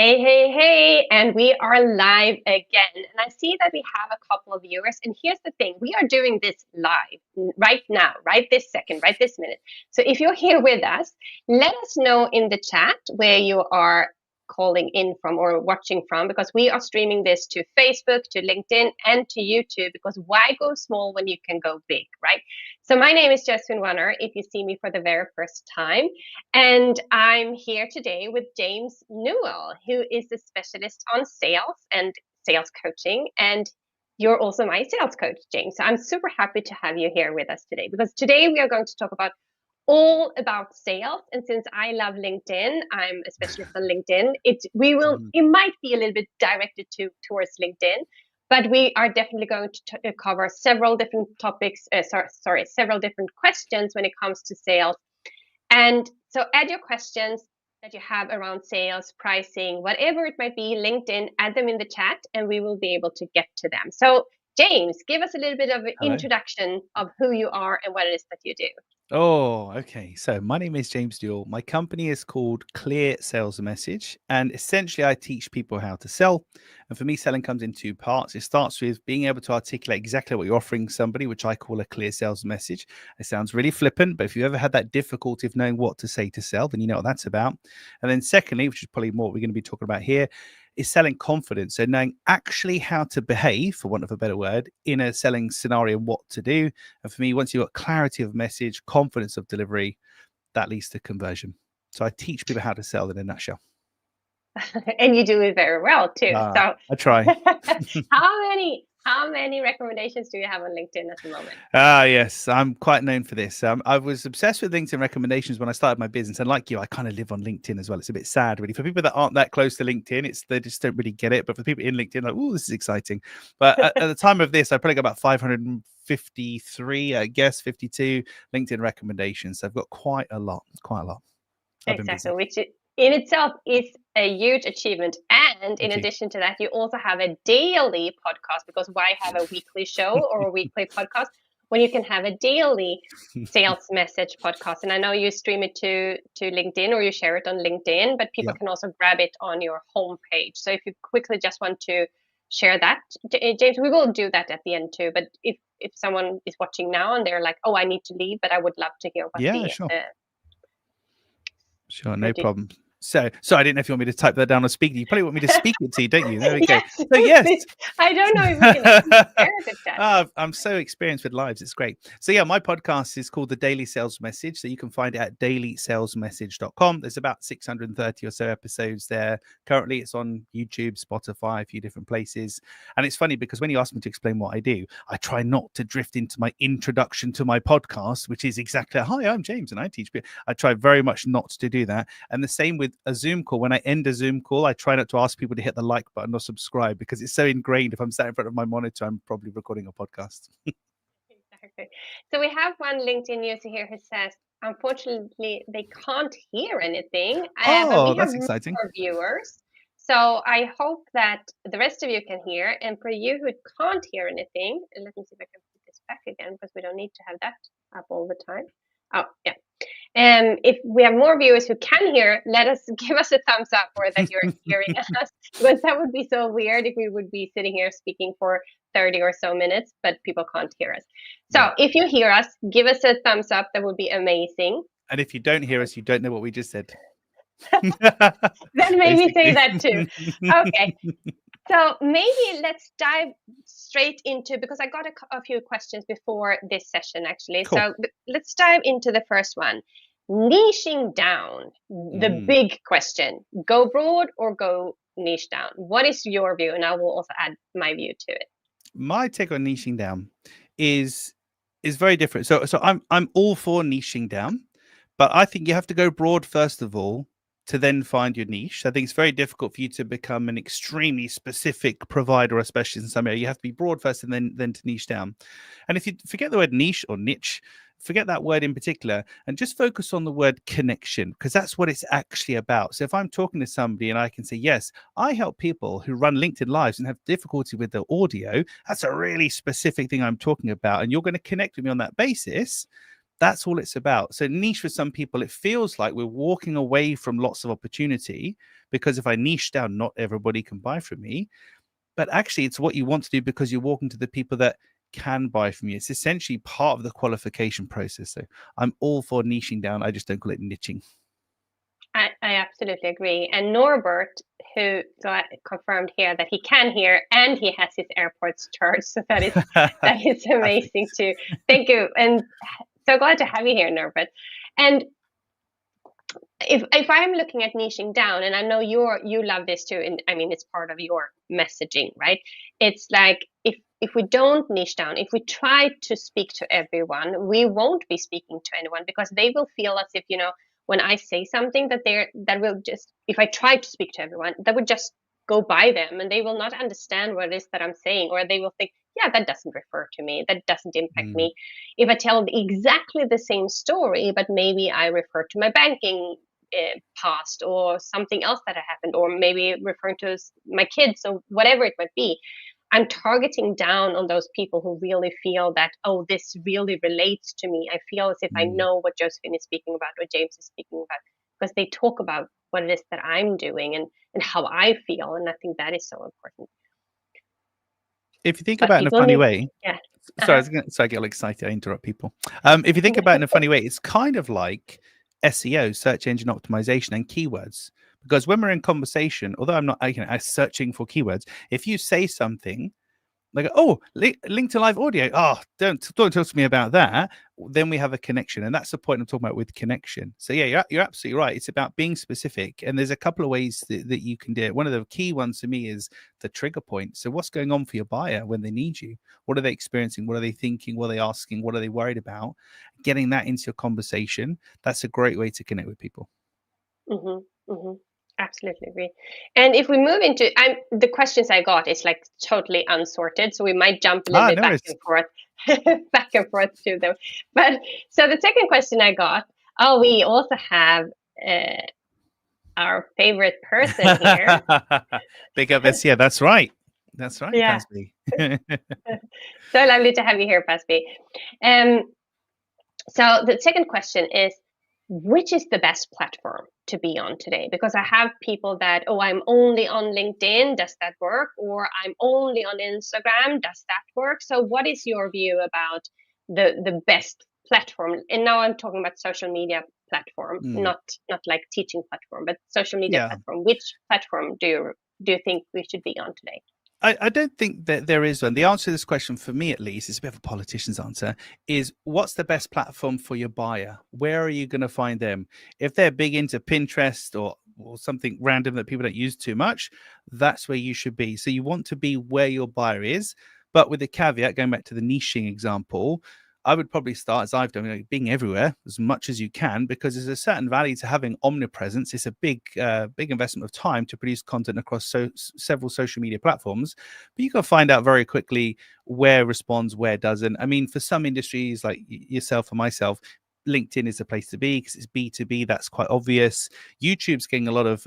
Hey, and we are live again. And I see that we have a couple of viewers. And here's the thing, we are doing this live right now, right this second, right this minute. So if you're here with us, let us know in the chat where you are calling in from or watching from, because we are streaming this to Facebook, to LinkedIn, and to YouTube, because why go small when you can go big, right? So my name is Jesslyn Warner, if you see me for the very first time. And I'm here today with James Newell, who is a specialist on sales and sales coaching. And you're also my sales coach, James. So I'm super happy to have you here with us today, because today we are going to talk about all about sales. And since I love LinkedIn, I'm a specialist on LinkedIn. It might be a little bit directed towards LinkedIn, but we are definitely going to cover several different topics. Several different questions when it comes to sales. And so add your questions that you have around sales, pricing, whatever it might be, LinkedIn, add them in the chat and we will be able to get to them. So James, give us a little bit of an introduction of who you are and what it is that you do. Oh, okay. So my name is James Newell. My company is called Clear Sales Message. And essentially, I teach people how to sell. And for me, selling comes in two parts. It starts with being able to articulate exactly what you're offering somebody, which I call a clear sales message. It sounds really flippant, but if you've ever had that difficulty of knowing what to say to sell, then you know what that's about. And then secondly, which is probably more what we're going to be talking about here, is selling confidence. So knowing actually how to behave, for want of a better word, in a selling scenario, what to do. And for me, once you've got clarity of message, confidence of delivery, that leads to conversion. So I teach people how to sell in a nutshell. And you do it very well too. So I try. how many recommendations do you have on LinkedIn at the moment? Yes, I'm quite known for this. I was obsessed with LinkedIn recommendations when I started my business, and like you, I kind of live on LinkedIn as well. It's a bit sad, really, for people that aren't that close to LinkedIn. They just don't really get it. But for people in LinkedIn, like, oh, this is exciting. But at the time of this, I probably got about 553, I guess, 52 LinkedIn recommendations. So I've got quite a lot. Exactly, which in itself is a huge achievement. And in addition to that, you also have a daily podcast, because why have a weekly show or a weekly podcast when you can have a daily sales message podcast? And I know you stream it to LinkedIn or you share it on LinkedIn, but people can also grab it on your homepage. So if you quickly just want to share that, James, we will do that at the end too. But if someone is watching now and they're like, oh, I need to leave, but I would love to hear what Sure, no problem. So I didn't know if you want me to type that down or speak. You probably want me to speak it to you, don't you? There we go. So yes. I don't know if we can share the chat. I'm so experienced with lives. It's great. So yeah, my podcast is called The Daily Sales Message. So you can find it at dailysalesmessage.com. There's about 630 or so episodes there. Currently it's on YouTube, Spotify, a few different places. And it's funny because when you ask me to explain what I do, I try not to drift into my introduction to my podcast, which is exactly, hi, I'm James and I teach people. I try very much not to do that. And the same with a Zoom call. When I end a Zoom call, I try not to ask people to hit the like button or subscribe, because it's so ingrained. If I'm sat in front of my monitor, I'm probably recording a podcast. Exactly. So we have one LinkedIn user here who says, unfortunately, they can't hear anything. But we That's have exciting. more viewers. So I hope that the rest of you can hear. And for you who can't hear anything, let me see if I can put this back again, because we don't need to have that up all the time. Oh, yeah. If we have more viewers who can hear, give us a thumbs up, or that you're hearing us, because that would be so weird if we would be sitting here speaking for 30 or so minutes, but people can't hear us. So if you hear us, give us a thumbs up. That would be amazing. And if you don't hear us, you don't know what we just said. Then maybe say that too. Okay. So maybe let's dive straight into, because I got a few questions before this session, actually. Cool. So let's dive into the first one. Niching down, the big question. Go broad or go niche down? What is your view? And I will also add my view to it. My take on niching down is very different. So I'm all for niching down, but I think you have to go broad first of all to then find your niche. I think it's very difficult for you to become an extremely specific provider or specialist in some area. You have to be broad first and then to niche down. And if you forget the word niche or niche, forget that word in particular and just focus on the word connection, because that's what it's actually about. So if I'm talking to somebody and I can say, yes, I help people who run LinkedIn Lives and have difficulty with their audio, that's a really specific thing I'm talking about. And you're going to connect with me on that basis. That's all it's about. So niche for some people, it feels like we're walking away from lots of opportunity, because if I niche down, not everybody can buy from me. But actually, it's what you want to do, because you're walking to the people that can buy from you. It's essentially part of the qualification process. So I'm all for niching down. I just don't call it niching. I absolutely agree. And Norbert, who got confirmed here that he can hear and he has his AirPods charged, so that is amazing Perfect. too. Thank you, and so glad to have you here, Norbert. And if I'm looking at niching down, and I know you love this too, and I mean it's part of your messaging, right? It's like if we don't niche down, if we try to speak to everyone, we won't be speaking to anyone, because they will feel as if, when I say something that will just, if I try to speak to everyone, that would just go by them, and they will not understand what it is that I'm saying, or they will think, yeah, that doesn't refer to me, that doesn't impact Mm, me. If I tell exactly the same story, but maybe I refer to my banking past, or something else that had happened, or maybe referring to my kids, or whatever it might be, I'm targeting down on those people who really feel that, oh, this really relates to me. I feel as if I mm. know what Josephine is speaking about, or James is speaking about, because they talk about what it is that I'm doing, and how I feel. And I think that is so important. If you think But about it in a people funny need, way, yeah. sorry, Uh-huh. I get all excited. I interrupt people. If you think about it in a funny way, it's kind of like SEO, search engine optimization, and keywords. Because when we're in conversation, although I'm not searching for keywords, if you say something like, oh, link to live audio, oh, don't talk to me about that, then we have a connection. And that's the point I'm talking about with connection. So yeah, you're absolutely right. It's about being specific, and there's a couple of ways that you can do it. One of the key ones for me is the trigger point. So what's going on for your buyer when they need you? What are they experiencing? What are they thinking? What are they asking? What are they worried about? Getting that into your conversation, that's a great way to connect with people. Mm-hmm, mm-hmm. Absolutely agree. And if we move into, the questions I got is like totally unsorted, so we might jump a little bit No back worries. and forth, back and forth to them. But so the second question I got, oh, we also have uh, our favorite person here. Big up this. Yeah, that's right. That's right, Yeah, Pasby. so lovely to have you here, Pasby. Um, So the second question is, which is the best platform to be on today? Because I have people that, oh, I'm only on LinkedIn. Does that work? Or I'm only on Instagram. Does that work? So what is your view about the best platform? And now I'm talking about social media platform, Mm. not like teaching platform, but social media Yeah. platform. Which platform do you think we should be on today? I don't think that there is one. The answer to this question, for me at least, is a bit of a politician's answer, is what's the best platform for your buyer? Where are you going to find them? If they're big into Pinterest or something random that people don't use too much, that's where you should be. So you want to be where your buyer is, but with a caveat, going back to the niching example, I would probably start, as I've done, being everywhere as much as you can, because there's a certain value to having omnipresence. It's a big investment of time to produce content across several social media platforms, but you can find out very quickly where responds, where doesn't. I mean, for some industries like yourself or myself, LinkedIn is the place to be because it's B2B. That's quite obvious. YouTube's getting a lot of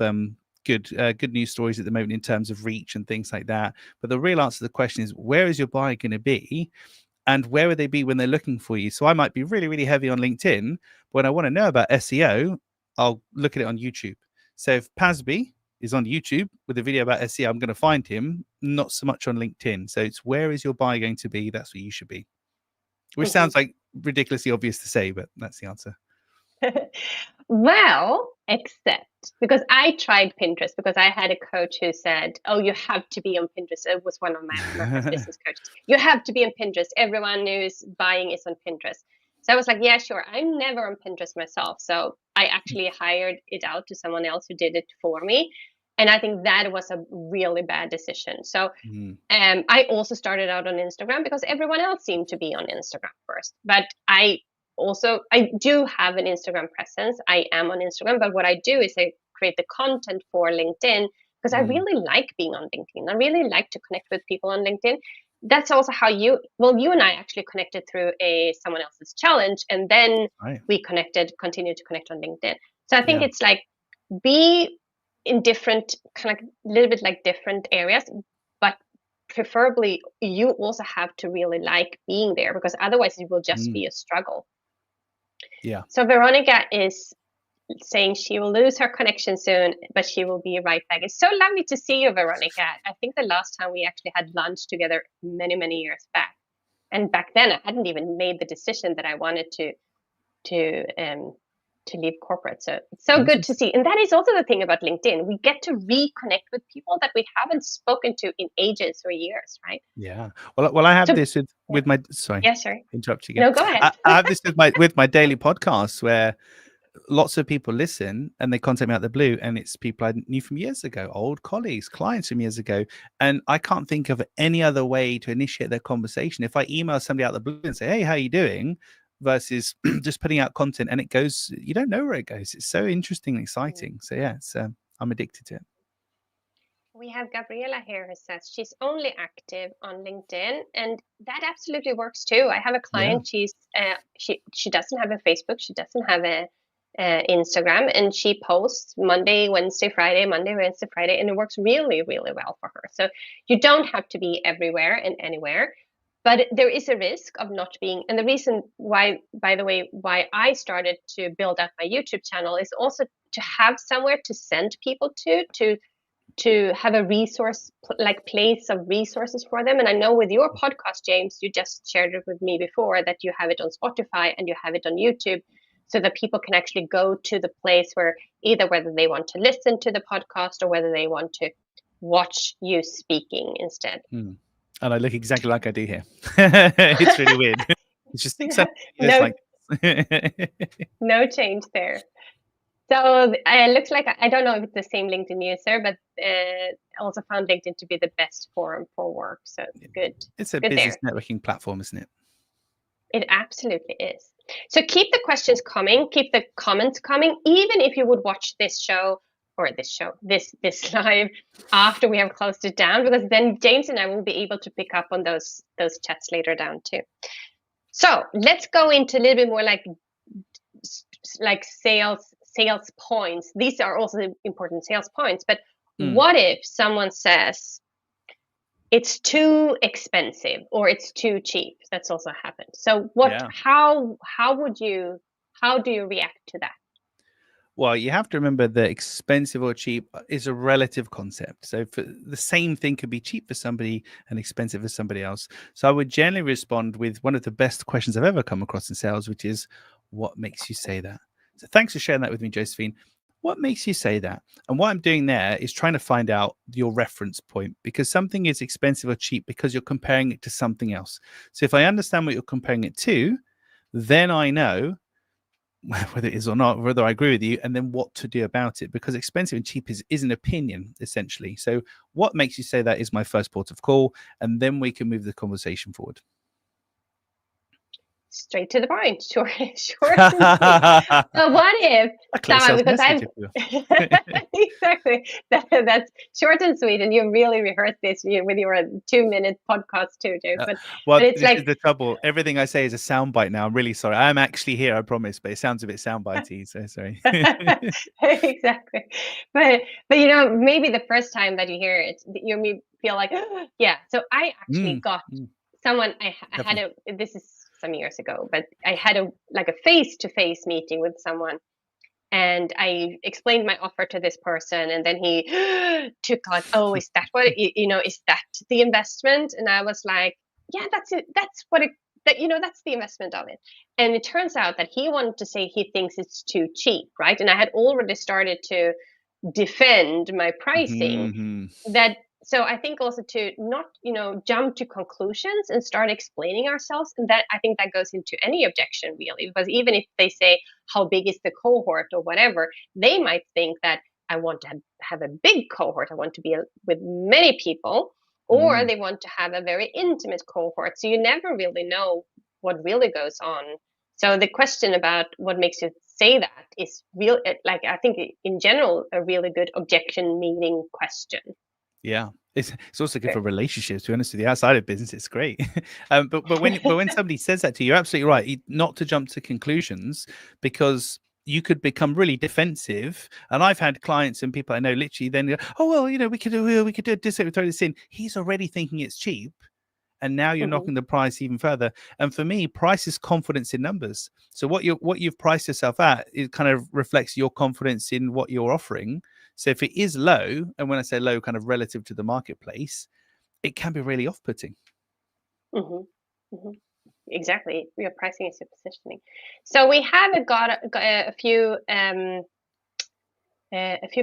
good news stories at the moment in terms of reach and things like that. But the real answer to the question is, where is your buyer going to be? And where would they be when they're looking for you? So I might be really, really heavy on LinkedIn, but when I want to know about SEO, I'll look at it on YouTube. So if Pasby is on YouTube with a video about SEO, I'm going to find him, not so much on LinkedIn. So it's, where is your buyer going to be? That's where you should be. Which Mm-hmm. sounds like ridiculously obvious to say, but that's the answer. Well, except because I tried Pinterest, because I had a coach who said, "Oh, you have to be on Pinterest." It was one of my first business coaches. You have to be on Pinterest. Everyone who's buying is on Pinterest. So I was like, "Yeah, sure." I'm never on Pinterest myself, so I actually hired it out to someone else who did it for me, and I think that was a really bad decision. So Mm, I also started out on Instagram because everyone else seemed to be on Instagram first. But I do have an Instagram presence. I am on Instagram, but what I do is I create the content for LinkedIn, because I mm, really like being on LinkedIn. I really like to connect with people on LinkedIn. That's also how you and I actually connected through a someone else's challenge, and then right. we continued to connect on LinkedIn. So I think Yeah. it's like, be in different, kind of a little bit like different areas, but preferably you also have to really like being there, because otherwise it will just Mm. be a struggle. Yeah. So Veronica is saying she will lose her connection soon, but she will be right back. It's so lovely to see you, Veronica. I think the last time we actually had lunch together many, many years back. And back then I hadn't even made the decision that I wanted to leave corporate. So it's so good to see. And that is also the thing about LinkedIn. We get to reconnect with people that we haven't spoken to in ages or years, right? Yeah. Well, I have So this yeah, with my, sorry, yeah, sorry. interrupt you again. No, go ahead. I have this with my daily podcasts where lots of people listen and they contact me out the blue, and it's people I knew from years ago, old colleagues, clients from years ago. And I can't think of any other way to initiate their conversation. If I email somebody out the blue and say, hey, how are you doing? Versus just putting out content and it goes, you don't know where it goes. It's so interesting and exciting. So yeah, it's I'm addicted to it. We have Gabriela here who says she's only active on LinkedIn, and that absolutely works too. I have a Yeah. client. She doesn't have a Facebook. She doesn't have a Instagram, and she posts Monday, Wednesday, Friday, Monday, Wednesday, Friday, and it works really, really well for her. So you don't have to be everywhere and anywhere, but there is a risk of not being. And the reason why, by the way, why I started to build up my YouTube channel is also to have somewhere to send people to have a resource like place of resources for them. And I know with your podcast, James, you just shared it with me before that you have it on Spotify and you have it on YouTube, so that people can actually go to the place where either whether they want to listen to the podcast or whether they want to watch you speaking instead. And I look exactly like I do here. It's really weird. It's just no, like no change there. So it looks like I don't know if it's the same LinkedIn user, but also found LinkedIn to be the best forum for work. So it's good. It's a Good business there. networking platform, isn't it? It absolutely is. So keep the questions coming, keep the comments coming, even if you would watch this show or this live after we have closed it down, because then James and I will be able to pick up on those chats later down too. So let's go into a little bit more like sales points. These are also important sales points, but what if someone says it's too expensive or it's too cheap? That's also happened. So how do you react to that? Well, you have to remember that expensive or cheap is a relative concept. So for the same thing could be cheap for somebody and expensive for somebody else. So I would generally respond with one of the best questions I've ever come across in sales, which is, what makes you say that? So thanks for sharing that with me, Josephine. What makes you say that? And what I'm doing there is trying to find out your reference point, because something is expensive or cheap because you're comparing it to something else. So if I understand what you're comparing it to, then I know whether it is or not, whether I agree with you, and then what to do about it, because expensive and cheap is an opinion, essentially. So what makes you say that is my first port of call, and then we can move the conversation forward. Straight to the point, short and sweet. But what if someone, because I've exactly that's short and sweet, and you really rehearsed this with your 2-minute podcast too, Joe. Well, but it's this is the trouble. Everything I say is a soundbite now. I'm really sorry. I'm actually here, I promise, but it sounds a bit soundbitey. So sorry. Exactly. But maybe the first time that you hear it, you may feel like, yeah. So I actually got someone. I had this is some years ago, but I had a face-to-face meeting with someone, and I explained my offer to this person, and then he took like, oh, is that what is that the investment? And I was like, yeah, that's it. That's what it. That's the investment of it. And it turns out that he wanted to say he thinks it's too cheap, right? And I had already started to defend my pricing. So I think also to not, jump to conclusions and start explaining ourselves. And that, I think that goes into any objection really, because even if they say, how big is the cohort or whatever, they might think that I want to have a big cohort. I want to be with many people, or they want to have a very intimate cohort. So you never really know what really goes on. So the question about what makes you say that is real, like, I think in general, a really good objection meeting question. Yeah, it's also good for relationships. To be honest with you, outside of business, it's great. But when somebody says that to you, you're absolutely right. Not to jump to conclusions, because you could become really defensive. And I've had clients and people I know literally then go, oh well, we could do a discount, we throw this in. He's already thinking it's cheap, and now you're Hmm. knocking the price even further. And for me, price is confidence in numbers. So what you've priced yourself at, it kind of reflects your confidence in what you're offering. So if it is low, and when I say low, kind of relative to the marketplace, it can be really off-putting. Hmm. Hmm. Exactly. Your pricing is your positioning. So we have got a few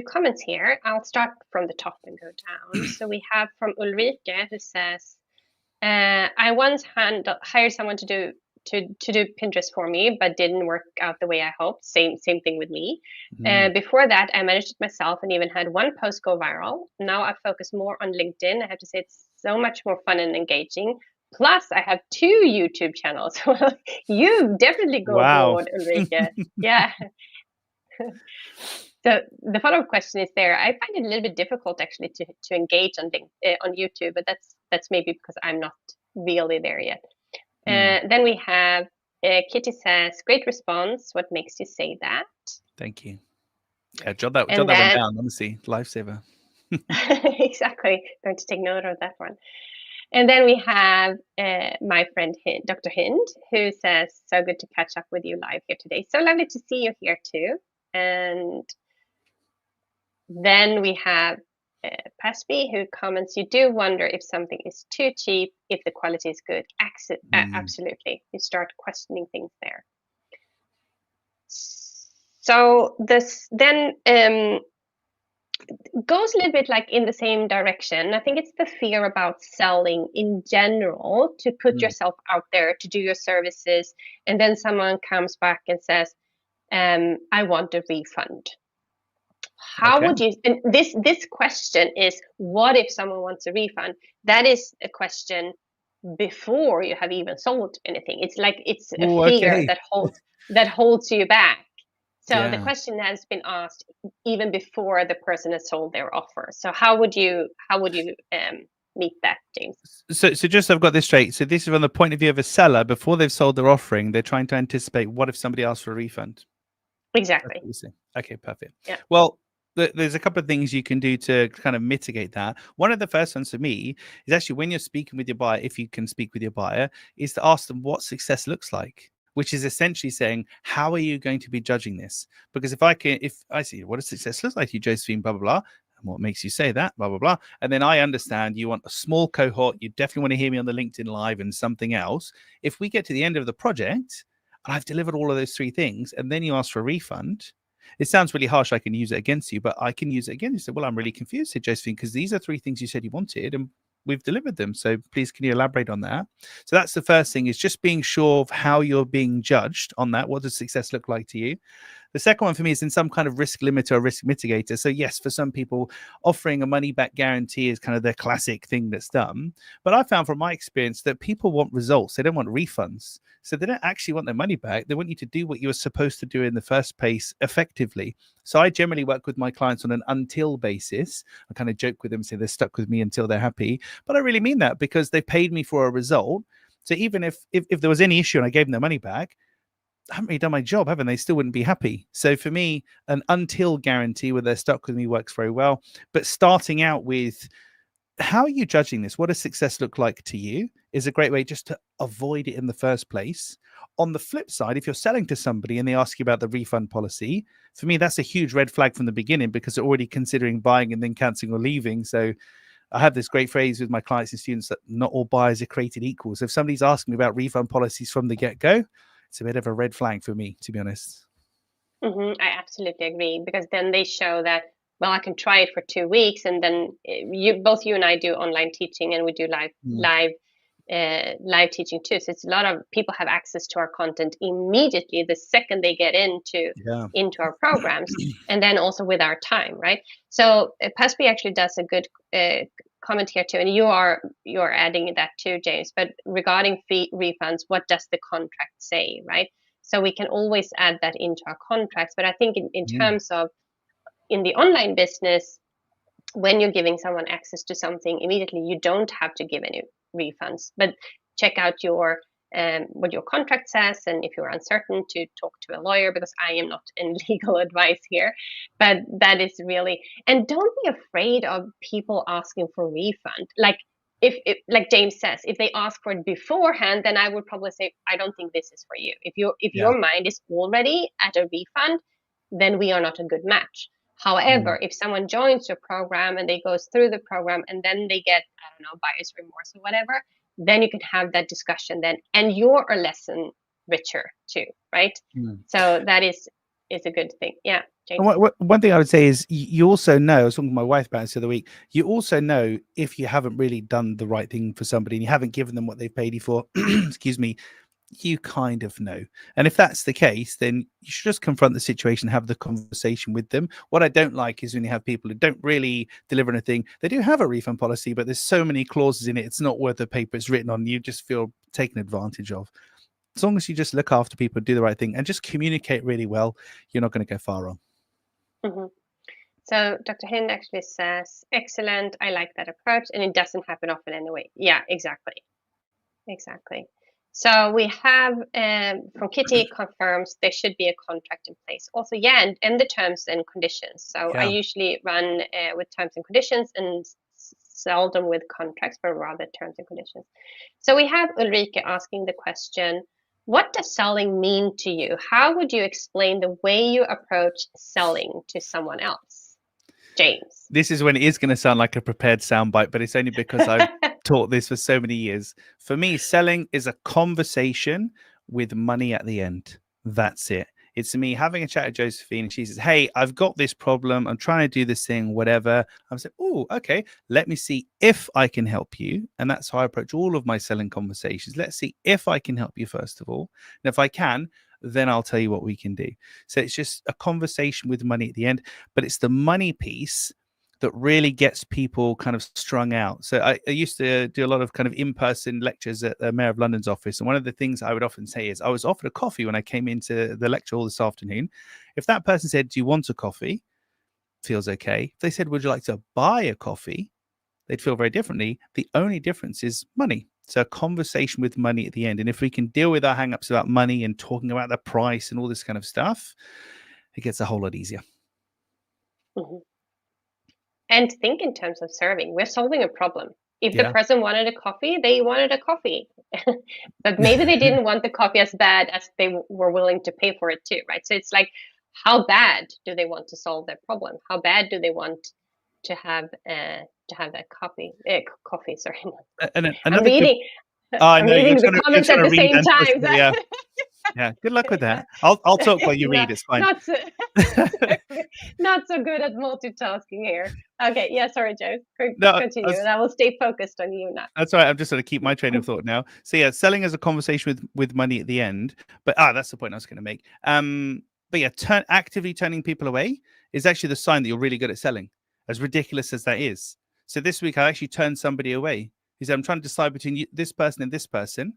comments here. I'll start from the top and go down. So we have from Ulrike who says, I once hired someone to do Pinterest for me, but didn't work out the way I hoped. Same thing with me. Mm. Before that, I managed it myself and even had one post go viral. Now I focus more on LinkedIn. I have to say it's so much more fun and engaging. Plus, I have two YouTube channels. You definitely go Wow. broad, Ulrike. Yeah. So the follow-up question is there. I find it a little bit difficult actually to engage on YouTube, but that's maybe because I'm not really there yet. Mm. Then we have Kitty says, "Great response. What makes you say that?" Thank you. Yeah, jot And that one then down. Honestly, lifesaver. exactly, going to take note of that one. And then we have my friend Dr. Hind, who says, "So good to catch up with you live here today. So lovely to see you here too." And then we have Pasby, who comments, "You do wonder if something is too cheap, if the quality is good." Mm. Absolutely. You start questioning things there. So this then goes a little bit like in the same direction. I think it's the fear about selling in general, to put Mm. yourself out there, to do your services, and then someone comes back and says, I want a refund. How Okay. would you, and this question is, what if someone wants a refund? That is a question before you have even sold anything. It's like it's a Oh, fear okay. that holds you back. So the Yeah. question has been asked even before the person has sold their offer. So how would you meet that, James? So just so I've got this straight. So this is from the point of view of a seller before they've sold their offering. They're trying to anticipate what if somebody asks for a refund. That's Exactly. what you say. Okay, perfect. Yeah. Well, there's a couple of things you can do to kind of mitigate that. One of the first ones for me is actually when you're speaking with your buyer, if you can speak with your buyer, is to ask them what success looks like, which is essentially saying, how are you going to be judging this? Because if I see what does success look like to you, Josephine, blah, blah, blah, and what makes you say that, blah, blah, blah. And then I understand you want a small cohort. You definitely want to hear me on the LinkedIn Live and something else. If we get to the end of the project and I've delivered all of those three things, and then you ask for a refund, it sounds really harsh. I can use it against you, but I can use it again. You said, well, I'm really confused here, Josephine, because these are three things you said you wanted and we've delivered them. So please, can you elaborate on that? So that's the first thing, is just being sure of how you're being judged on that. What does success look like to you? The second one for me is in some kind of risk limiter or risk mitigator. So yes, for some people, offering a money back guarantee is kind of their classic thing that's done. But I found from my experience that people want results. They don't want refunds. So they don't actually want their money back. They want you to do what you were supposed to do in the first place effectively. So I generally work with my clients on an until basis. I kind of joke with them, say they're stuck with me until they're happy. But I really mean that, because they paid me for a result. So even if there was any issue and I gave them their money back, I haven't really done my job, haven't they? Still wouldn't be happy. So for me, an until guarantee where they're stuck with me works very well. But starting out with, how are you judging this? What does success look like to you? Is a great way just to avoid it in the first place. On the flip side, if you're selling to somebody and they ask you about the refund policy, for me, that's a huge red flag from the beginning, because they're already considering buying and then canceling or leaving. So I have this great phrase with my clients and students that not all buyers are created equal. So if somebody's asking me about refund policies from the get go, it's a bit of a red flag for me, to be honest. I absolutely agree, because then they show that, well, I can try it for 2 weeks, and then you and I do online teaching, and we do Mm. live teaching too. So it's a lot of people have access to our content immediately the second they get Yeah. into our programs, and then also with our time, right? So Pasby actually does a good comment here too, and you're adding that too, James. But regarding fee refunds, what does the contract say, right? So we can always add that into our contracts. But I think in Mm. terms of in the online business, when you're giving someone access to something immediately, you don't have to give any refunds. But check out your what your contract says, and if you're uncertain, to talk to a lawyer, because I am not in legal advice here. But that is really, and don't be afraid of people asking for refund. Like if like James says, if they ask for it beforehand, then I would probably say, I don't think this is for you. If Yeah. your mind is already at a refund, then we are not a good match. However, if someone joins your program and they goes through the program and then they get, I don't know, buyer's remorse or whatever, then you can have that discussion then, and you're a lesson richer too, right? Mm. So that is a good thing. Yeah, James. One thing I would say is you also know, I was talking to my wife about this the other week, you also know if you haven't really done the right thing for somebody and you haven't given them what they've paid you for, excuse me, you kind of know. And if that's the case, then you should just confront the situation, have the conversation with them. What I don't like is when you have people who don't really deliver anything. They do have a refund policy, but there's so many clauses in it, it's not worth the paper it's written on. You just feel taken advantage of. As long as you just look after people, do the right thing, and just communicate really well, you're not going to go far wrong. Mm-hmm. So Dr. Hind actually says, excellent, I like that approach, and it doesn't happen often anyway. Yeah, exactly. Exactly. So we have from Kitty confirms there should be a contract in place. Also, yeah, and the terms and conditions. So I usually run with terms and conditions and seldom with contracts, but rather terms and conditions. So we have Ulrike asking the question, what does selling mean to you? How would you explain the way you approach selling to someone else? James. This is when it is going to sound like a prepared soundbite, but it's only because I've taught this for so many years. For me, selling is a conversation with money at the end. That's it. It's me having a chat with Josephine, and she says, hey, I've got this problem. I'm trying to do this thing, whatever. I'm saying, oh, okay, let me see if I can help you. And that's how I approach all of my selling conversations. Let's see if I can help you, first of all. And if I can, then I'll tell you what we can do. So it's just a conversation with money at the end, but it's the money piece that really gets people kind of strung out. So I used to do a lot of kind of in-person lectures at the Mayor of London's office. And one of the things I would often say is I was offered a coffee when I came into the lecture all this afternoon. If that person said, do you want a coffee? Feels okay. If they said, would you like to buy a coffee? They'd feel very differently. The only difference is money. So a conversation with money at the end. And if we can deal with our hangups about money and talking about the price and all this kind of stuff, it gets a whole lot easier. Mm-hmm. And think in terms of serving. We're solving a problem. If the person wanted a coffee, they wanted a coffee. But maybe they didn't want the coffee as bad as they were willing to pay for it too, right? So it's like, how bad do they want to solve their problem? How bad do they want to have that coffee? Coffee, sorry. I'm reading. I'm reading the comments at the same time. Yeah, good luck with that. I'll talk while you read. It's fine. Not so good at multitasking here. Okay, yeah, sorry, Joe. Continue, and I will stay focused on you now. That's all right. I'm just going to keep my train of thought now. So yeah, selling as a conversation with money at the end. But that's the point I was going to make. But yeah, actively turning people away is actually the sign that you're really good at selling, as ridiculous as that is. So this week I actually turned somebody away. He said, I'm trying to decide between this person and this person.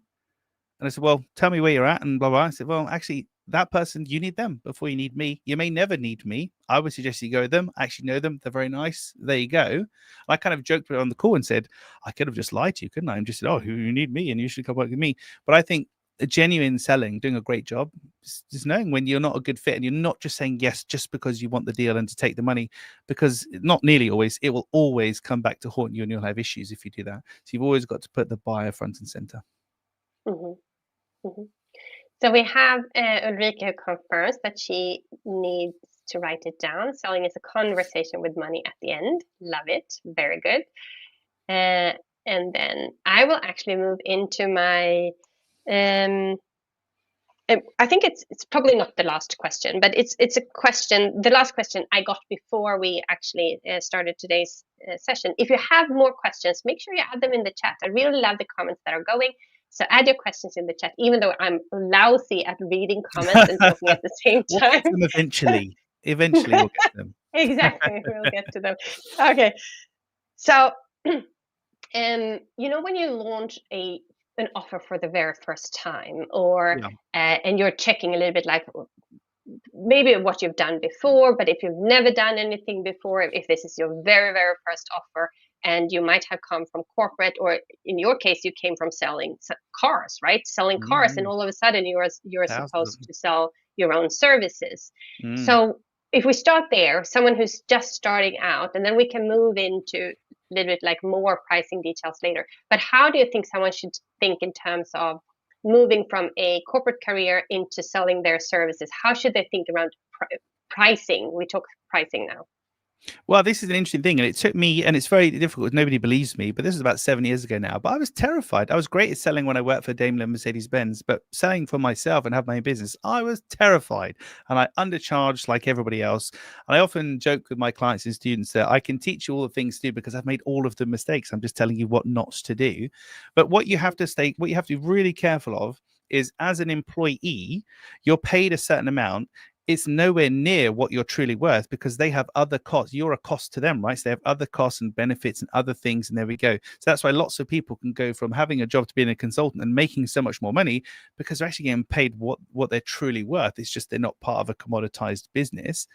And I said, well, tell me where you're at. And blah, blah. I said, well, actually, that person, you need them before you need me. You may never need me. I would suggest you go with them. I actually know them. They're very nice. There you go. I kind of joked on the call and said, I could have just lied to you, couldn't I? And just said, oh, you need me and you should come work with me. But I think a genuine selling, doing a great job, just knowing when you're not a good fit and you're not just saying yes just because you want the deal and to take the money, because not nearly always, it will always come back to haunt you and you'll have issues if you do that. So you've always got to put the buyer front and center. Mm-hmm. Mm-hmm. So we have Ulrike who confirms that she needs to write it down. Selling is a conversation with money at the end. Love it. Very good. And then I will actually move into my I think it's probably not the last question, but it's a question. The last question I got before we actually started today's session. If you have more questions, make sure you add them in the chat. I really love the comments that are going. So add your questions in the chat, even though I'm lousy at reading comments and talking at the same time. We'll get them eventually we'll get them. Exactly, we'll get to them. Okay, so when you launch an offer for the very first time, or and you're checking a little bit like maybe what you've done before, but if you've never done anything before, if this is your very, very first offer, and you might have come from corporate, or in your case, you came from selling cars, right? Selling cars, and all of a sudden you're supposed to sell your own services. So if we start there, someone who's just starting out, and then we can move into little bit like more pricing details later. But how do you think someone should think in terms of moving from a corporate career into selling their services? How should they think around pricing? We talk pricing now. Well, this is an interesting thing, and it took me, and it's very difficult. Nobody believes me, but this is about 7 years ago now. But I was terrified. I was great at selling when I worked for Daimler and Mercedes-Benz, but selling for myself and have my own business, I was terrified, and I undercharged like everybody else. And I often joke with my clients and students that I can teach you all the things to do because I've made all of the mistakes. I'm just telling you what not to do. But what you have to be really careful of is, as an employee, you're paid a certain amount. It's nowhere near what you're truly worth because they have other costs. You're a cost to them, right? So they have other costs and benefits and other things. And there we go. So that's why lots of people can go from having a job to being a consultant and making so much more money because they're actually getting paid what they're truly worth. It's just they're not part of a commoditized business.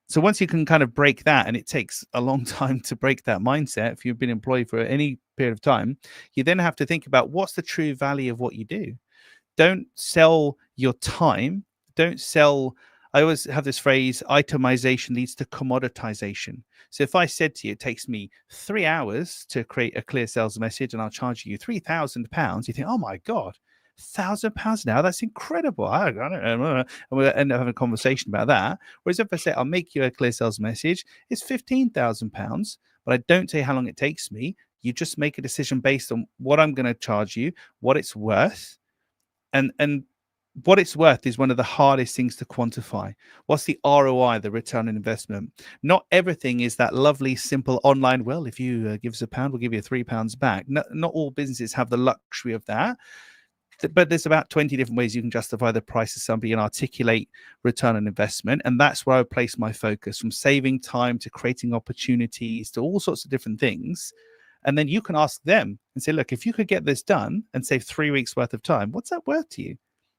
So once you can kind of break that, and it takes a long time to break that mindset, if you've been employed for any period of time, you then have to think about what's the true value of what you do. Don't sell your time. Don't sell. I always have this phrase, itemization leads to commoditization. So if I said to you, it takes me 3 hours to create a clear sales message and I'll charge you £3,000, you think, oh my God, £1,000 now, that's incredible. I don't know. And we'll end up having a conversation about that. Whereas if I say, I'll make you a clear sales message, it's £15,000, but I don't tell you how long it takes me. You just make a decision based on what I'm going to charge you, what it's worth. And what it's worth is one of the hardest things to quantify. What's the ROI, the return on investment? Not everything is that lovely, simple online, well, if you give us £1, we'll give you £3 back. Not all businesses have the luxury of that. But there's about 20 different ways you can justify the price of somebody and articulate return on investment. And that's where I place my focus, from saving time to creating opportunities to all sorts of different things. And then you can ask them and say, look, if you could get this done and save 3 weeks worth of time, what's that worth to you?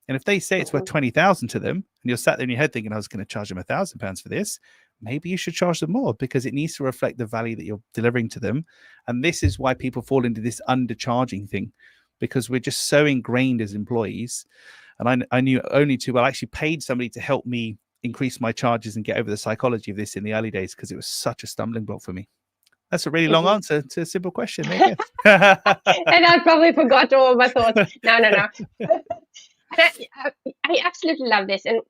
And if they say it's worth 20,000 to them, and you're sat there in your head thinking, I was going to charge them £1,000 for this, maybe you should charge them more because it needs to reflect the value that you're delivering to them. And this is why people fall into this undercharging thing, because we're just so ingrained as employees. And I knew only too well, I actually paid somebody to help me increase my charges and get over the psychology of this in the early days because it was such a stumbling block for me. That's a really long answer to a simple question. There you go. And I probably forgot all my thoughts. No. I absolutely love this. And,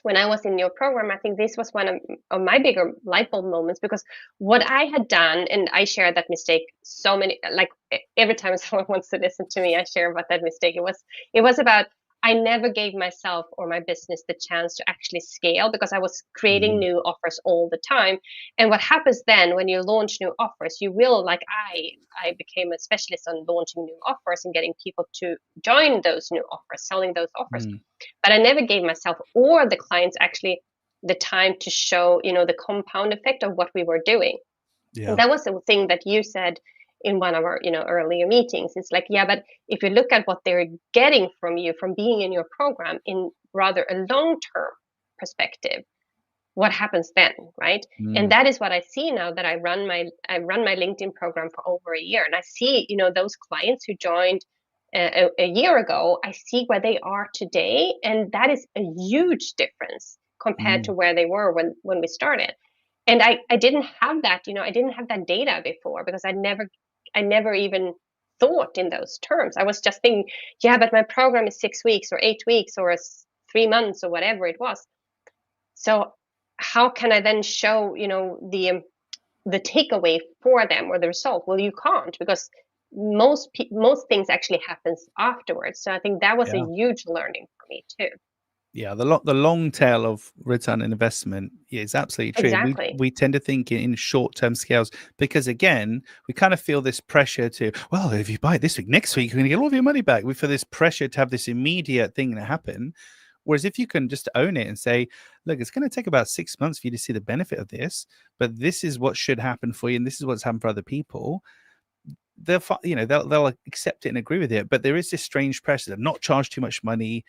when I was in your program, I think this was one of my bigger light bulb moments, because what I had done, and I share that mistake so many, like every time someone wants to listen to me, I share about that mistake. It was about, I never gave myself or my business the chance to actually scale because I was creating new offers all the time. And what happens then when you launch new offers, you will, like I became a specialist on launching new offers and getting people to join those new offers, selling those offers. But I never gave myself or the clients actually the time to show, the compound effect of what we were doing. Yeah. And that was the thing that you said in one of our, earlier meetings. It's like, yeah, but if you look at what they're getting from you, from being in your program in rather a long-term perspective, what happens then, right? And that is what I see now that I run my LinkedIn program for over a year. And I see, those clients who joined a year ago, I see where they are today. And that is a huge difference compared to where they were when we started. And I didn't have that, I didn't have that data before because I never even thought in those terms. I was just thinking, yeah, but my program is 6 weeks or 8 weeks or 3 months or whatever it was. So how can I then show, the takeaway for them or the result? Well, you can't, because most things actually happens afterwards. So I think that was a huge learning for me too. Yeah, the long tail of return on investment is absolutely true. Exactly. We tend to think in short-term scales because, again, we kind of feel this pressure to, well, if you buy it this week, next week, you're going to get all of your money back. We feel this pressure to have this immediate thing that happen. Whereas if you can just own it and say, look, it's going to take about 6 months for you to see the benefit of this, but this is what should happen for you, and this is what's happened for other people, they'll accept it and agree with it. But there is this strange pressure to not charge too much money,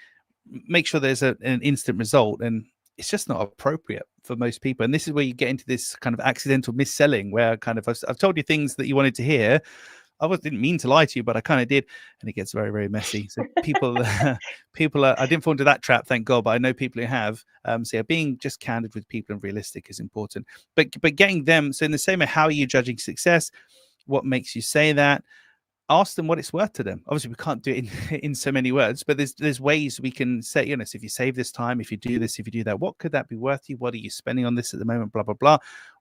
make sure there's an instant result, and it's just not appropriate for most people. And this is where you get into this kind of accidental mis-selling, where kind of I've told you things that you wanted to hear, didn't mean to lie to you, but I kind of did. And it gets very, very messy. So people, people are, I didn't fall into that trap, thank God, but I know people who have. So yeah, being just candid with people and realistic is important. But getting them, so in the same way, how are you judging success? What makes you say that? Ask them what it's worth to them. Obviously, we can't do it in so many words, but there's ways we can say, you know, so if you save this time, if you do this, if you do that, what could that be worth to you? What are you spending on this at the moment? Blah, blah, blah.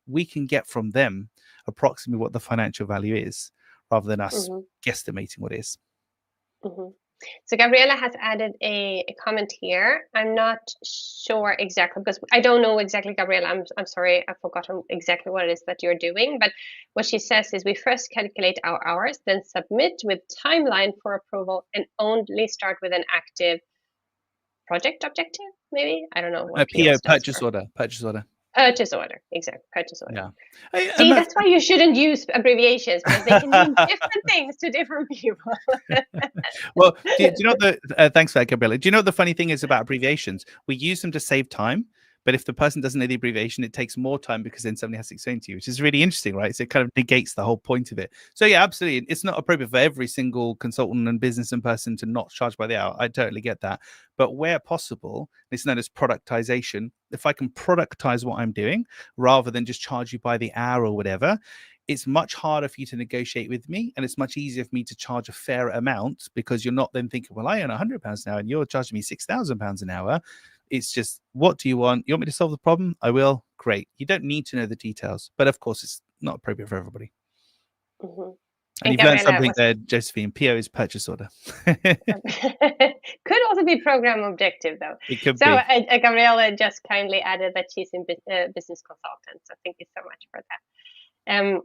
We can get from them approximately what the financial value is rather than us Mm-hmm. guesstimating what it is. Mm-hmm. So Gabriella has added a comment here. I'm not sure exactly because I don't know exactly, Gabriella. I'm sorry, I've forgotten exactly what it is that you're doing. But what she says is we first calculate our hours, then submit with timeline for approval, and only start with an active project objective. Maybe I don't know what PO PO, stands purchase for. order, purchase order. Purchase order, exactly. Purchase order. Yeah. And See, that's why you shouldn't use abbreviations because they can mean different things to different people. Well, do you know the thanks for that, Gabriella. Do you know what the funny thing is about abbreviations? We use them to save time, but if the person doesn't know the abbreviation, it takes more time because then somebody has to explain to you, which is really interesting, right? So it kind of negates the whole point of it. So yeah, absolutely, it's not appropriate for every single consultant and business and person to not charge by the hour. I totally get that, but where possible, it's known as productization. If I can productize what I'm doing rather than just charge you by the hour or whatever, it's much harder for you to negotiate with me, and it's much easier for me to charge a fair amount because you're not then thinking, well, I earn £100 an hour and you're charging me £6,000 an hour. It's just, what do you want? You want me to solve the problem? I will. Great. You don't need to know the details, but of course, it's not appropriate for everybody. Mm-hmm. And you've learned something there, Josephine. PO is purchase order. Could also be program objective, though. It could so, be. Gabriella just kindly added that she's in business consultant. So thank you so much for that.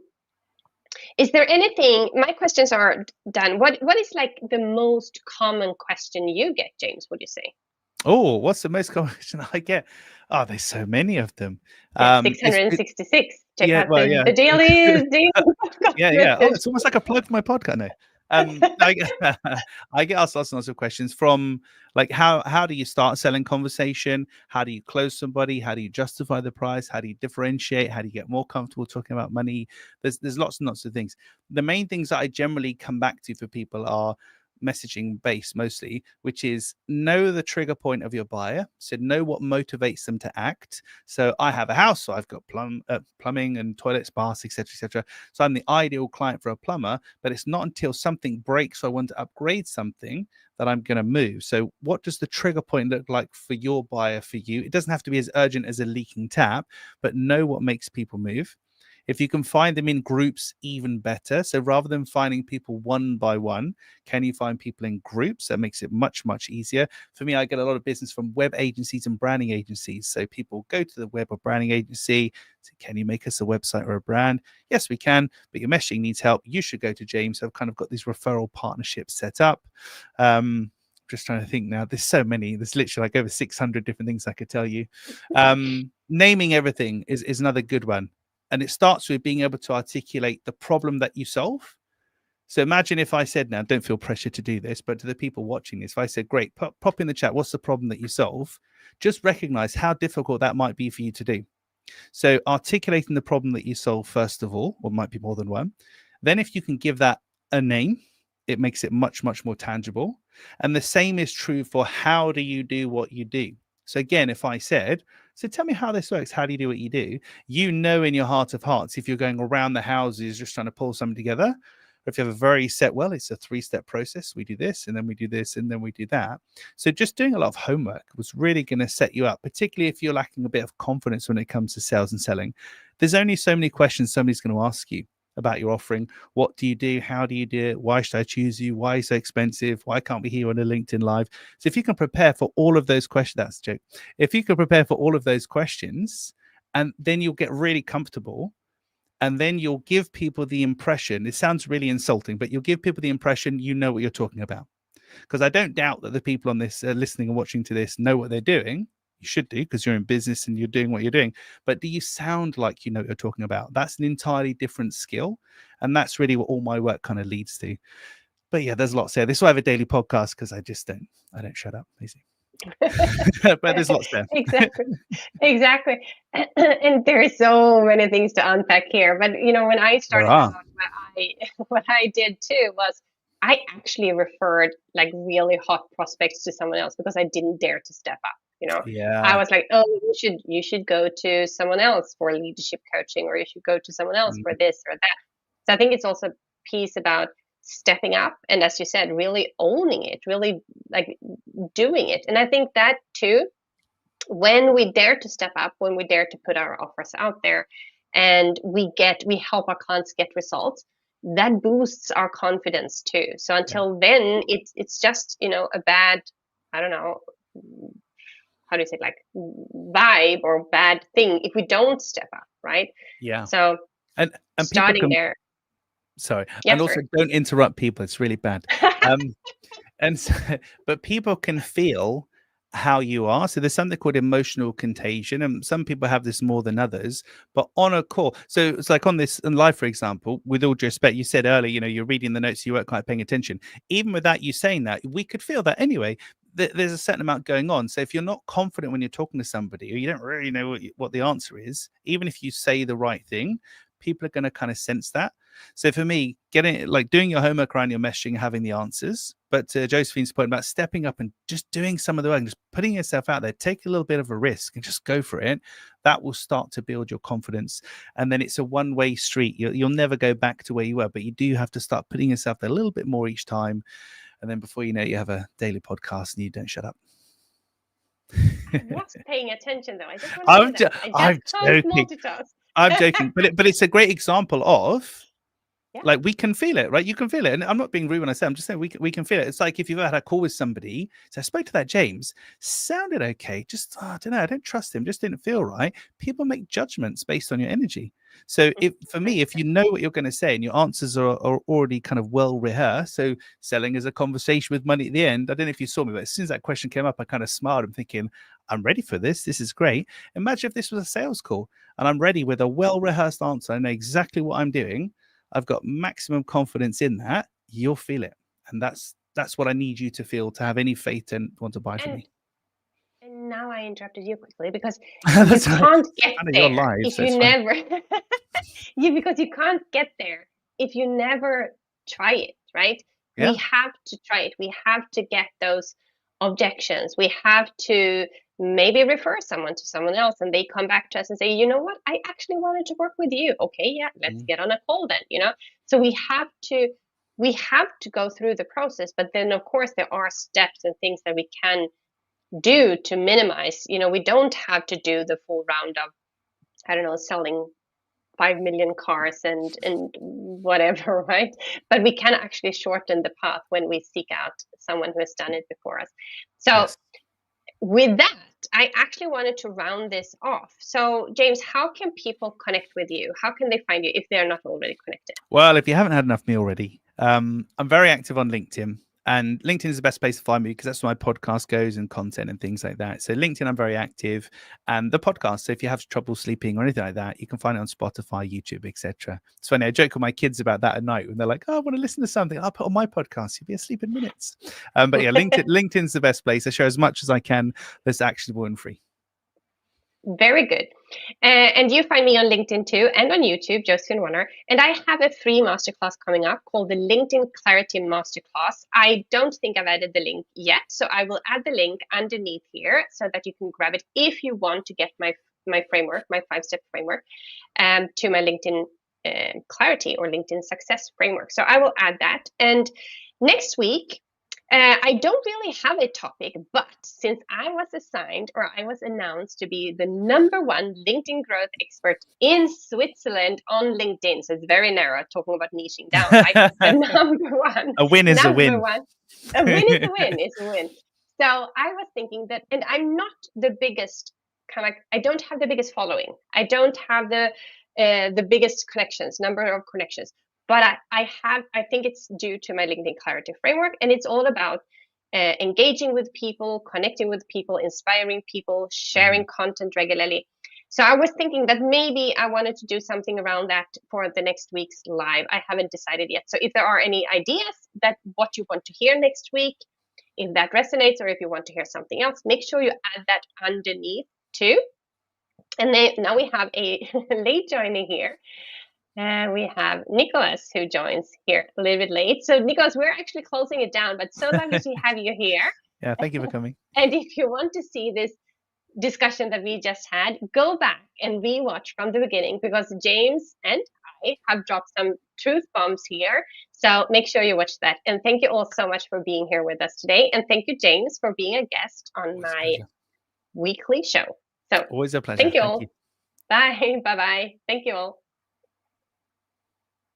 Is there anything? My questions are done. What is like the most common question you get, James? Would you say? Oh, what's the most common question I get? Oh, there's so many of them. Yeah, 666. Check Yeah, out well, yeah. the daily Yeah. Oh, message. it's almost like a plug for my podcast. No. I get asked lots and lots of questions from like how do you start a selling conversation? How do you close somebody? How do you justify the price? How do you differentiate? How do you get more comfortable talking about money? There's lots and lots of things. The main things that I generally come back to for people are messaging based mostly, which is know the trigger point of your buyer. So know what motivates them to act. So I have a house, so I've got plumbing and toilets, baths, etc., etc. So I'm the ideal client for a plumber, but it's not until something breaks or I want to upgrade something that I'm going to move. So what does the trigger point look like for your buyer, for you? It doesn't have to be as urgent as a leaking tap, but know what makes people move. If you can find them in groups, even better. So rather than finding people one by one, can you find people in groups? That makes it much, much easier. For me, I get a lot of business from web agencies and branding agencies. So people go to the web or branding agency, say, can you make us a website or a brand? Yes, we can, but your messaging needs help. You should go to James. So I've kind of got these referral partnerships set up. Just trying to think now. There's so many. There's literally like over 600 different things I could tell you. Naming everything is another good one. And it starts with being able to articulate the problem that you solve. So imagine if I said, now don't feel pressure to do this, but to the people watching this, if I said, great, pop in the chat, what's the problem that you solve? Just recognize how difficult that might be for you to do. So articulating the problem that you solve, first of all, or might be more than one. Then if you can give that a name, it makes it much, much more tangible. And the same is true for how do you do what you do? So again, if I said, so tell me how this works, how do you do what you do? You know in your heart of hearts, if you're going around the houses just trying to pull something together, or if you have a very set, well, it's a 3-step process. We do this, and then we do this, and then we do that. So just doing a lot of homework was really going to set you up, particularly if you're lacking a bit of confidence when it comes to sales and selling. There's only so many questions somebody's going to ask you about your offering. What do you do? How do you do it? Why should I choose you? Why is it so expensive? Why can't we hear on a LinkedIn Live? So if you can prepare for all of those questions, that's a joke. If you can prepare for all of those questions, and then you'll get really comfortable, and then you'll give people the impression, it sounds really insulting, but you'll give people the impression you know what you're talking about. Because I don't doubt that the people on this listening and watching to this know what they're doing. You should do because you're in business and you're doing what you're doing. But do you sound like you know what you're talking about? That's an entirely different skill. And that's really what all my work kind of leads to. But yeah, there's lots there. This is why I have a daily podcast because I don't shut up, basically. But there's lots there. Exactly. Exactly. And there is so many things to unpack here. But when I There started are. out, what I did too was I actually referred like really hot prospects to someone else because I didn't dare to step up. I Yeah. was like, oh, you should go to someone else for leadership coaching, or you should go to someone else for Mm, this or that. So I think it's also a piece about stepping up and, as you said, really owning it, really like doing it. And I think that too, when we dare to step up, when we dare to put our offers out there, and we help our clients get results, that boosts our confidence too. So yeah. until then, it's just a bad, I don't know, how do you say it, like vibe or bad thing if we don't step up, right? Yeah. So And people starting can, there, sorry, yeah, and also sorry. don't interrupt people. It's really bad. Um, and so, but people can feel how you are. So there's something called emotional contagion, and some people have this more than others. But on a call, so it's like on this in live, for example, with all due respect, you said earlier, you're reading the notes, you weren't quite paying attention. Even without you saying that, we could feel that anyway. There's a certain amount going on. So if you're not confident when you're talking to somebody, or you don't really know what the answer is, even if you say the right thing, people are going to kind of sense that. So for me, getting like doing your homework around your messaging, having the answers. But to Josephine's point about stepping up and just doing some of the work, and just putting yourself out there, take a little bit of a risk and just go for it. That will start to build your confidence. And then it's a one-way street. You'll never go back to where you were, but you do have to start putting yourself there a little bit more each time. And then before you know it, you have a daily podcast and you don't shut up. I was paying attention though. I just want to say I'm, that I just I'm can't joking. multitask. I'm joking, but it's a great example of Yeah. like we can feel it, right? You can feel it. And I'm not being rude when I say, I'm just saying we can feel it. It's like if you've had a call with somebody. So I spoke to that James, sounded okay. Just, I don't know, I don't trust him, just didn't feel right. People make judgments based on your energy. So if for me, if you 100%. know what you're going to say and your answers are already kind of well rehearsed, so selling is a conversation with money at the end. I don't know if you saw me, but as soon as that question came up, I kind of smiled. I'm thinking, I'm ready for this. This is great. Imagine if this was a sales call and I'm ready with a well rehearsed answer. I know exactly what I'm doing. I've got maximum confidence in that. You'll feel it. And that's what I need you to feel to have any faith and want to buy from And me. and now I interrupted you quickly because you That's right. can't get I know you're there live, if so you it's fine. never because you can't get there if you never try it, right? We Yeah. have to try it. We have to get those objections. We have to maybe refer someone to someone else and they come back to us and say, you know what, I actually wanted to work with you. Okay, yeah, let's Mm. get on a call then. So we have to go through the process, but then of course there are steps and things that we can do to minimize. We don't have to do the full round of, I don't know, selling 5 million cars and whatever, right? But we can actually shorten the path when we seek out someone who has done it before us. So Yes. with that, I actually wanted to round this off. So James, how can people connect with you? How can they find you if they're not already connected? Well, if you haven't had enough of me already, I'm very active on LinkedIn. And LinkedIn is the best place to find me because that's where my podcast goes and content and things like that. So LinkedIn, I'm very active, and the podcast. So if you have trouble sleeping or anything like that, you can find it on Spotify, YouTube, etc. It's funny. I joke with my kids about that at night when they're like, "Oh, I want to listen to something. I'll put on my podcast. You'll be asleep in minutes." But yeah, LinkedIn's the best place. I share as much as I can that's actionable and free. Very good. And you find me on LinkedIn too, and on YouTube, Josephine Warner. And I have a free masterclass coming up called the LinkedIn Clarity Masterclass. I don't think I've added the link yet, so I will add the link underneath here so that you can grab it if you want to get my framework, my 5-step framework, to my LinkedIn Clarity or LinkedIn Success framework. So I will add that. And next week, I don't really have a topic, but since I was assigned or I was announced to be the #1 LinkedIn growth expert in Switzerland on LinkedIn, so it's very narrow, talking about niching down, right? But number one, A win is a number win. one, a win is a win, is a win. So I was thinking that, and I'm not the biggest I don't have the biggest following. I don't have the biggest connections, number of connections. But I think it's due to my LinkedIn Clarity framework, and it's all about engaging with people, connecting with people, inspiring people, sharing Mm. content regularly. So I was thinking that maybe I wanted to do something around that for the next week's live. I haven't decided yet. So if there are any ideas that what you want to hear next week, If that resonates or if you want to hear something else, make sure you add that underneath too. And then now we have a late joining here. And we have Nicholas who joins here a little bit late. So Nicholas, we're actually closing it down, but so lovely to have you here. Yeah, thank you for coming. And if you want to see this discussion that we just had, go back and rewatch from the beginning, because James and I have dropped some truth bombs here. So make sure you watch that. And thank you all so much for being here with us today. And thank you, James, for being a guest on Always a my pleasure. weekly show. So Always a pleasure. thank you Thank all. you. Bye. Bye bye. Thank you all.